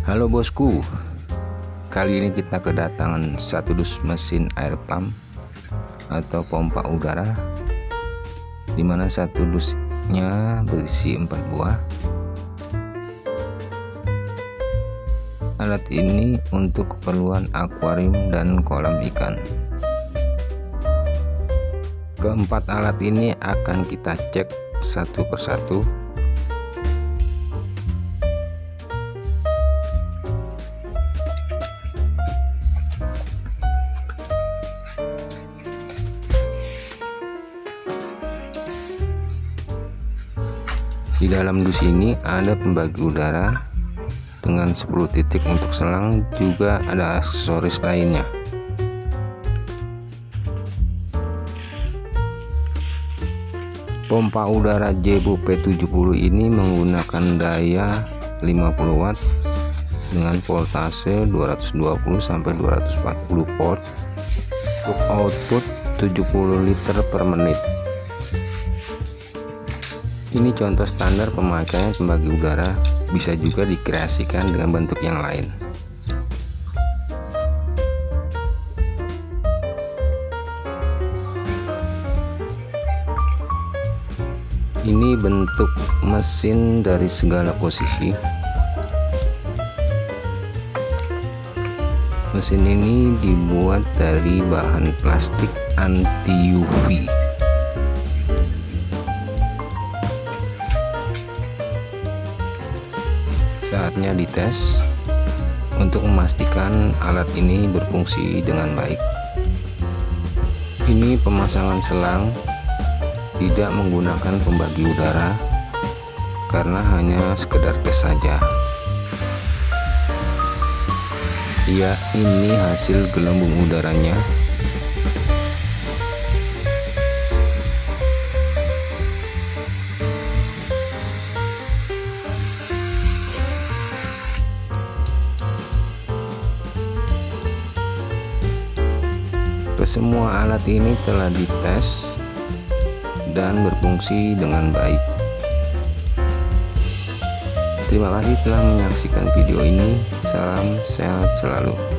Halo bosku, kali ini kita kedatangan satu dus mesin air pump atau pompa udara, dimana satu dusnya berisi 4 buah. Alat ini untuk keperluan akuarium dan kolam ikan. Keempat alat ini akan kita cek satu persatu. Di dalam dus ini ada pembagi udara dengan 10 titik untuk selang, juga ada aksesoris lainnya. Pompa udara Jebo P70 ini menggunakan daya 50 watt dengan voltase 220 sampai 240 volt untuk output 70 liter per menit. Ini contoh standar pemakaian pembagi udara, bisa juga dikreasikan dengan bentuk yang lain. Ini bentuk mesin dari segala posisi. Mesin ini dibuat dari bahan plastik anti UV. Saatnya dites untuk memastikan alat ini berfungsi dengan baik. Ini pemasangan selang, tidak menggunakan pembagi udara karena hanya sekedar tes saja. Ya, ini hasil gelembung udaranya. Semua alat ini telah dites dan berfungsi dengan baik. Terima kasih telah menyaksikan video ini. Salam sehat selalu.